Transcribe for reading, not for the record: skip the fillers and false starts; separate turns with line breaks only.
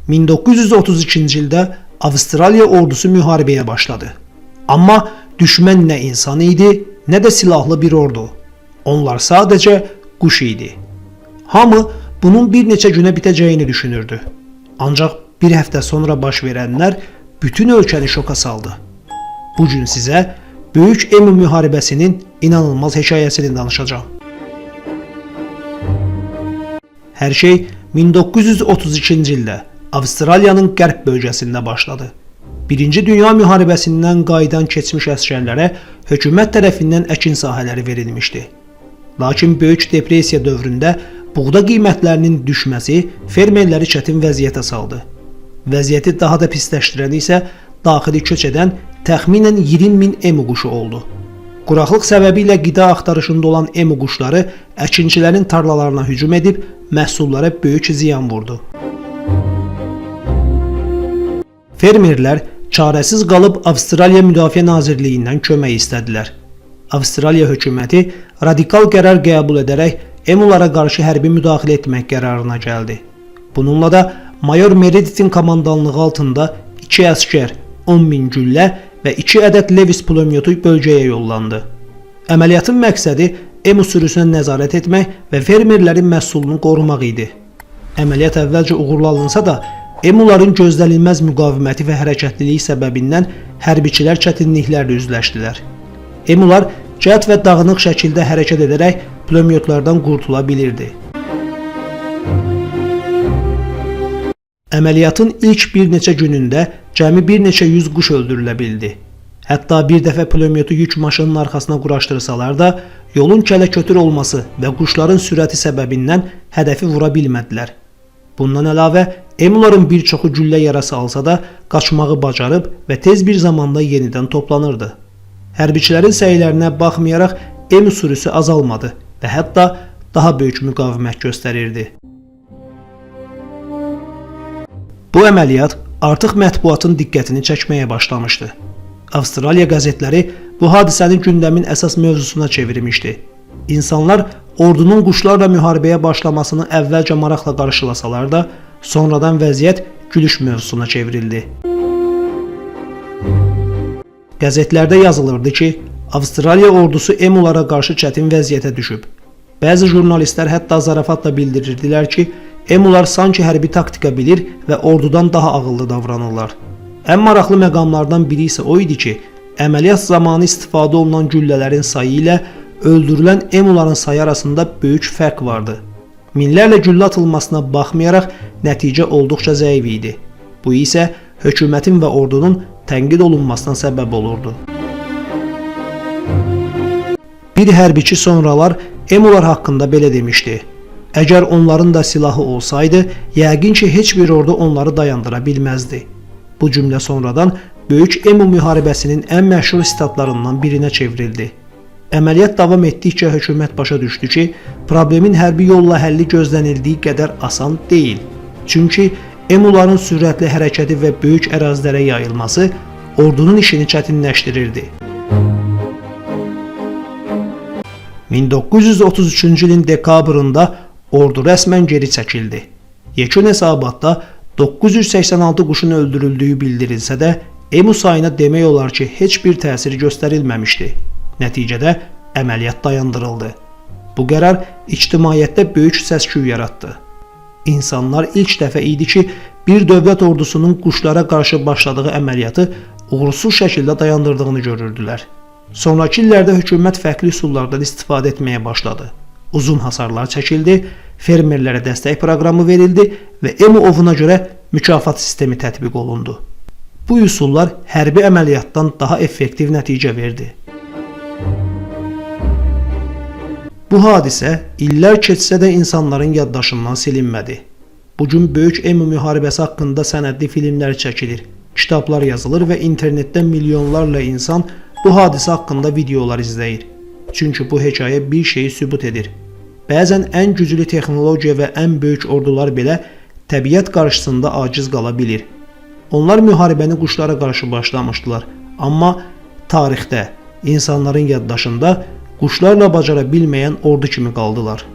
1932-ci ildə Avstraliya ordusu müharibəyə başladı. Amma düşmən nə insan idi, nə də silahlı bir ordu. Onlar sadəcə quş idi. Hamı bunun bir neçə günə bitəcəyini düşünürdü. Ancaq bir həftə sonra baş verənlər bütün ölkəni şoka saldı. Bu gün sizə Böyük Emu müharibəsinin inanılmaz hekayəsini danışacağım. Hər şey 1932-ci ildə Avstraliyanın qərb bölgəsində başladı. Birinci Dünya müharibəsindən qayıdan keçmiş əsgərlərə hökumət tərəfindən əkin sahələri verilmişdi. Lakin Böyük Depressiya dövründə buğda qiymətlərinin düşməsi fermerləri çətin vəziyyətə saldı. Vəziyyəti daha da pisləşdirən isə daxili köç edən təxminən 20.000 emu quşu oldu. Quraqlıq səbəbi ilə qida axtarışında olan emu quşları əkinçilərin tarlalarına hücum edib məhsullara böyük ziyan vurdu. Fermerlər çarəsiz qalıb Avstraliya Müdafiə Nazirliyindən kömək istədilər. Avstraliya hökuməti radikal qərar qəbul edərək emulara qarşı hərbi müdaxilə etmək qərarına gəldi. Bununla da Mayor Meredith'in komandanlığı altında 2 əsgər, 10.000 güllə və 2 ədəd Lewis pulemyotu bölgəyə yollandı. Əməliyyatın məqsədi emu sürüsünə nəzarət etmək və fermerlərin məhsulunu qorumaq idi. Əməliyyat əvvəlcə uğurlu alınsa da, emuların gözlənilməz müqaviməti və hərəkətliliyi səbəbindən hərbiçilər çətinliklərlə üzləşdilər. Emular cəld və dağınıq şəkildə hərəkət edərək pulemyotlardan qurtula bilirdi. Əməliyyatın ilk bir neçə günündə cəmi bir neçə yüz quş öldürülə bildi. Hətta bir dəfə pulemyotu yük maşının arxasına quraşdırsalar da, yolun kələ-kötür olması və quşların sürəti səbəbindən hədəfi vura bilmədilər. Bundan əlavə, emuların bir çoxu güllə yarası alsa da, qaçmağı bacarıb və tez bir zamanda yenidən toplanırdı. Hərbiçilərin səylərinə baxmayaraq, emu sürüsü azalmadı və hətta daha böyük müqavimət göstərirdi. Bu əməliyyat artıq mətbuatın diqqətini çəkməyə başlamışdı. Avstraliya qəzetləri bu hadisəni gündəmin əsas mövzusuna çevirmişdi. İnsanlar ordunun quşlarla müharibəyə başlamasını əvvəlcə maraqla qarşılasalar da, sonradan vəziyyət gülüş mövzusuna çevrildi. Qəzetlərdə yazılırdı ki, Avstraliya ordusu emulara qarşı çətin vəziyyətə düşüb. Bəzi jurnalistlər hətta zarafatla bildirirdilər ki, emular sanki hərbi taktika bilir və ordudan daha ağıllı davranırlar. Ən maraqlı məqamlardan biri isə o idi ki, əməliyyat zamanı istifadə olunan güllələrin sayı ilə öldürülən emuların sayı arasında böyük fərq vardı. Minlərlə güllə atılmasına baxmayaraq nəticə olduqca zəif idi. Bu isə hökumətin və ordunun tənqid olunmasına səbəb olurdu. Bir hərbiçi sonralar emular haqqında belə demişdi. Əgər onların da silahı olsaydı, yəqin ki, heç bir ordu onları dayandıra bilməzdi. Bu cümlə sonradan Böyük Emu müharibəsinin ən məşhur statlarından birinə çevrildi. Əməliyyat davam etdikcə hökumət başa düşdü ki, problemin hərbi yolla həlli gözlənildiyi qədər asan deyil. Çünki emuların sürətli hərəkəti və böyük ərazilərə yayılması ordunun işini çətinləşdirirdi. 1933-cü ilin dekabrında ordu rəsmən geri çəkildi. Yekun hesabatda 986 quşun öldürüldüyü bildirilsə də, emu sayına demək olar ki, heç bir təsir göstərilməmişdi. Nəticədə əməliyyat dayandırıldı. Bu qərar ictimaiyyətdə böyük səs-küy yaratdı. İnsanlar ilk dəfə idi ki, bir dövlət ordusunun quşlara qarşı başladığı əməliyyatı uğursuz şəkildə dayandırdığını görürdülər. Sonrakı illərdə hökumət fərqli üsullardan istifadə etməyə başladı. Uzun hasarlar çəkildi, fermerlərə dəstək proqramı verildi və emu ovuna görə mükafat sistemi tətbiq olundu. Bu üsullar hərbi əməliyyatdan daha effektiv nəticə verdi. Bu hadisə illər keçsə də insanların yaddaşından silinmədi. Bugün Böyük Emu müharibəsi haqqında sənədli filmlər çəkilir, kitablar yazılır və internetdə milyonlarla insan bu hadisə haqqında videolar izləyir. Çünki bu hekayə bir şeyi sübut edir. Bəzən ən güclü texnologiya və ən böyük ordular belə təbiət qarşısında aciz qala bilir. Onlar müharibəni quşlara qarşı başlamışdılar, amma tarixdə insanların yaddaşında quşlarla bacara bilməyən ordu kimi qaldılar.